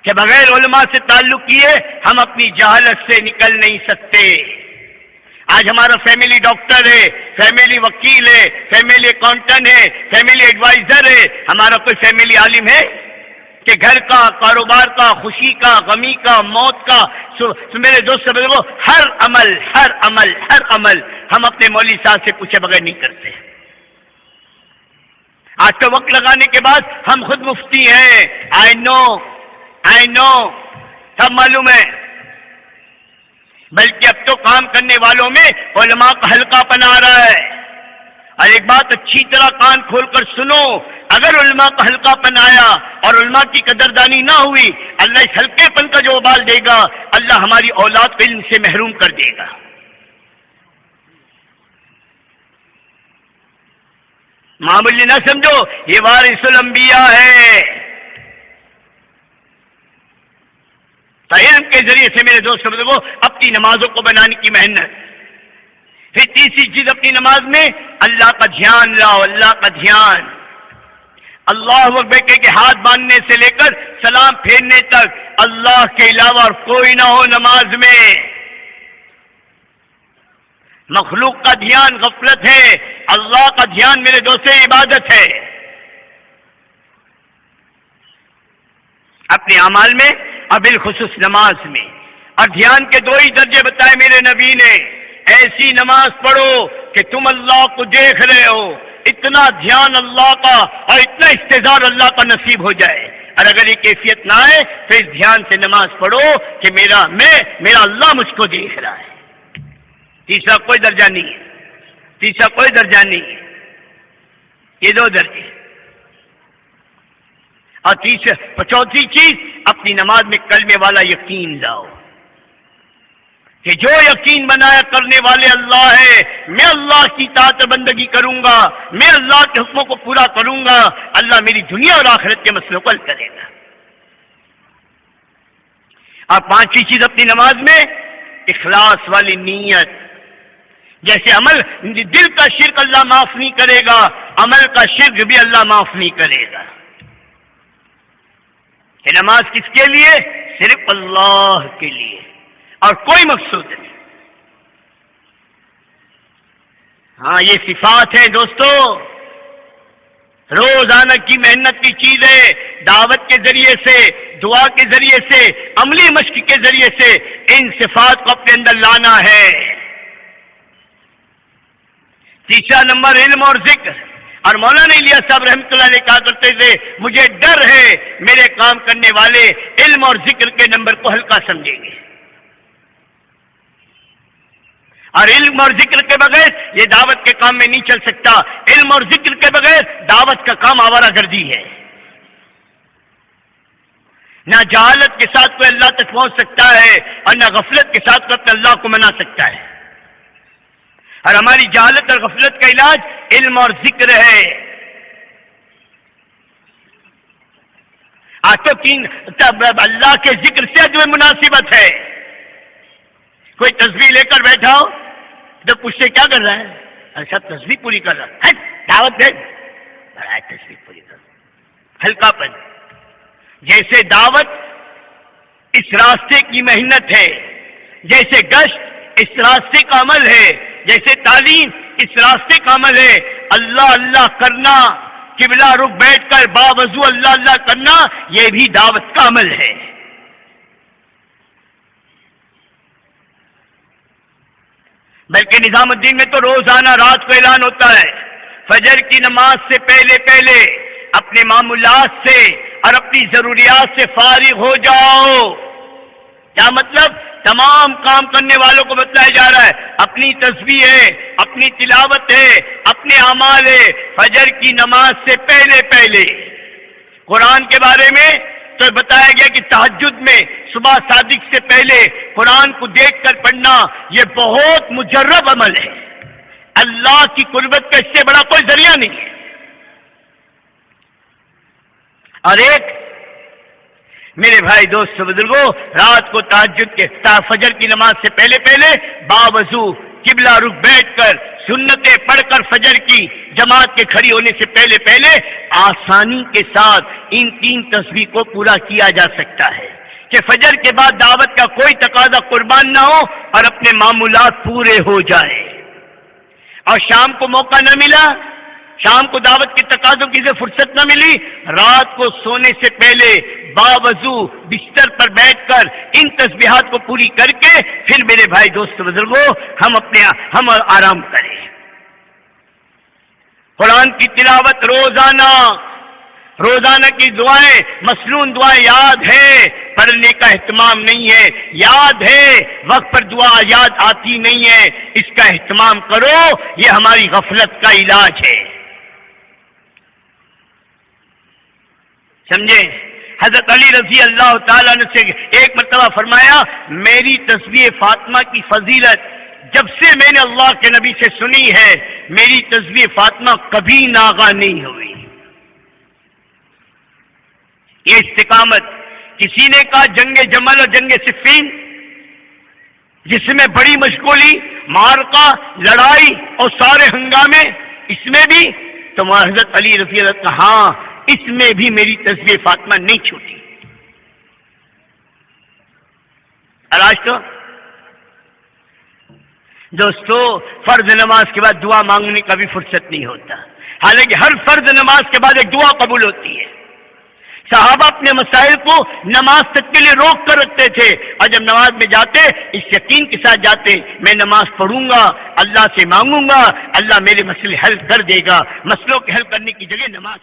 کہ بغیر علماء سے تعلق کیے ہم اپنی جہالت سے نکل نہیں سکتے۔ آج ہمارا فیملی ڈاکٹر ہے، فیملی وکیل ہے، فیملی اکاؤنٹنٹ ہے، فیملی ایڈوائزر ہے، ہمارا کوئی فیملی عالم ہے کہ گھر کا، کاروبار کا، خوشی کا، غمی کا، موت کا، میرے دوست بزرگوں، ہر عمل ہم اپنے مولوی صاحب سے پوچھے بغیر نہیں کرتے۔ آج تو وقت لگانے کے بعد ہم خود مفتی ہیں، آئی نو سب معلوم ہے، بلکہ اب تو کام کرنے والوں میں علماء کا حلقہ پن آ رہا ہے۔ اور ایک بات اچھی طرح کان کھول کر سنو، اگر علماء کا حلقہ پن آیا اور علماء کی قدردانی نہ ہوئی، اللہ اس حلقے پن کا جو وبال دے گا، اللہ ہماری اولاد کو علم سے محروم کر دے گا۔ معمولی نہ سمجھو، یہ وارث الانبیاء ہے۔ علم کے ذریعے سے میرے دوست بزرگوں اپنی نمازوں کو بنانے کی محنت۔ پھر تیسری چیز اپنی نماز میں اللہ کا دھیان لاؤ، اللہ کا دھیان۔ اللہ اکبر کہہ کے ہاتھ باندھنے سے لے کر سلام پھیرنے تک اللہ کے علاوہ اور کوئی نہ ہو نماز میں۔ مخلوق کا دھیان غفلت ہے، اللہ کا دھیان میرے دوست عبادت ہے۔ اپنے اعمال میں اور بالخصوص نماز میں، اور دھیان کے دو ہی درجے بتائے میرے نبی نے۔ ایسی نماز پڑھو کہ تم اللہ کو دیکھ رہے ہو، اتنا دھیان اللہ کا اور اتنا استحضار اللہ کا نصیب ہو جائے۔ اور اگر یہ کیفیت نہ آئے تو اس دھیان سے نماز پڑھو کہ میرا اللہ مجھ کو دیکھ رہا ہے۔ تیسرا کوئی درجہ نہیں ہے، یہ دو درجے۔ اور چوتھی چیز اپنی نماز میں کلمے والا یقین لاؤ کہ جو یقین بنایا کرنے والے اللہ ہے، میں اللہ کی اطاعت بندگی کروں گا، میں اللہ کے حکموں کو پورا کروں گا، اللہ میری دنیا اور آخرت کے مسئلوں کو حل کرے گا۔ اور پانچویں چیز اپنی نماز میں اخلاص والی نیت۔ جیسے عمل دل کا شرک اللہ معاف نہیں کرے گا، عمل کا شرک بھی اللہ معاف نہیں کرے گا۔ کہ نماز کس کے لیے؟ صرف اللہ کے لیے اور کوئی مقصود نہیں۔ ہاں یہ صفات ہے دوستو، روزانہ کی محنت کی چیز ہے۔ دعوت کے ذریعے سے، دعا کے ذریعے سے، عملی مشق کے ذریعے سے ان صفات کو اپنے اندر لانا ہے۔ تیسرا نمبر علم اور ذکر۔ اور مولانا الیاس صاحب رحمۃ اللہ علیہ کہا کرتے تھے، مجھے ڈر ہے میرے کام کرنے والے علم اور ذکر کے نمبر کو ہلکا سمجھیں گے، اور علم اور ذکر کے بغیر یہ دعوت کے کام میں نہیں چل سکتا۔ علم اور ذکر کے بغیر دعوت کا کام آوارہ گردی ہے۔ نہ جہالت کے ساتھ کوئی اللہ تک پہنچ سکتا ہے اور نہ غفلت کے ساتھ کوئی اپنے اللہ کو منا سکتا ہے۔ اور ہماری جہالت اور غفلت کا علاج علم اور ذکر ہے۔ آج تو اللہ کے ذکر سے جو مناسبت ہے، کوئی تسبیح لے کر بیٹھا ہو تو پوچھتے کیا کر رہا ہے؟ اچھا تسبیح پوری کر رہا ہے، دعوت دے بڑا تسبیح پوری کر، ہلکا پن۔ جیسے دعوت اس راستے کی محنت ہے، جیسے گشت اس راستے کا عمل ہے، جیسے تعلیم اس راستے کا عمل ہے، اللہ اللہ کرنا، قبلہ رخ بیٹھ کر باوضو اللہ اللہ کرنا، یہ بھی دعوت کا عمل ہے۔ بلکہ نظام الدین میں تو روزانہ رات کو اعلان ہوتا ہے، فجر کی نماز سے پہلے پہلے اپنے معمولات سے اور اپنی ضروریات سے فارغ ہو جاؤ۔ کیا مطلب؟ تمام کام کرنے والوں کو بتلایا جا رہا ہے، اپنی تسبیح ہے، اپنی تلاوت ہے، اپنے اعمال ہے، فجر کی نماز سے پہلے پہلے۔ قرآن کے بارے میں تو بتایا گیا کہ تہجد میں صبح صادق سے پہلے قرآن کو دیکھ کر پڑھنا یہ بہت مجرب عمل ہے، اللہ کی قربت کا اس سے بڑا کوئی ذریعہ نہیں ہے۔ اور ایک میرے بھائی دوست بزرگوں، رات کو تہجد کے فجر کی نماز سے پہلے پہلے باوضو قبلہ رخ بیٹھ کر سنتیں پڑھ کر فجر کی جماعت کے کھڑی ہونے سے پہلے پہلے آسانی کے ساتھ ان 3 تسبیح کو پورا کیا جا سکتا ہے کہ فجر کے بعد دعوت کا کوئی تقاضا قربان نہ ہو اور اپنے معمولات پورے ہو جائے، اور شام کو موقع نہ ملا، شام کو دعوت کے تقاضوں کی سے فرصت نہ ملی، رات کو سونے سے پہلے باوضو بستر پر بیٹھ کر ان تسبیحات کو پوری کر کے پھر میرے بھائی دوست بزرگوں ہم آرام کریں۔ قرآن کی تلاوت روزانہ کی دعائیں، مسنون دعائیں یاد ہے، پڑھنے کا اہتمام نہیں ہے، یاد ہے وقت پر دعا یاد آتی نہیں ہے، اس کا اہتمام کرو، یہ ہماری غفلت کا علاج ہے۔ سمجھے؟ حضرت علی رضی اللہ تعالیٰ عنہ سے ایک مرتبہ فرمایا، میری تسبیح فاطمہ کی فضیلت جب سے میں نے اللہ کے نبی سے سنی ہے، میری تسبیح فاطمہ کبھی ناغا نہیں ہوئی۔ یہ استقامت، کسی نے کہا جنگ جمل اور جنگ صفین جس میں بڑی مشغولی، معرکہ، لڑائی اور سارے ہنگامے، اس میں بھی تو حضرت علی رضی اللہ عنہ ہاں اس میں بھی میری تسبیح فاطمہ نہیں چھوٹی۔ اور آج تو دوستو فرض نماز کے بعد دعا مانگنے کا بھی فرصت نہیں ہوتا، حالانکہ ہر فرض نماز کے بعد ایک دعا قبول ہوتی ہے۔ صحابہ اپنے مسائل کو نماز تک کے لیے روک کر رکھتے تھے، اور جب نماز میں جاتے اس یقین کے ساتھ جاتے میں نماز پڑھوں گا، اللہ سے مانگوں گا، اللہ میرے مسئلے حل کر دے گا۔ مسئلوں کے حل کرنے کی جگہ نماز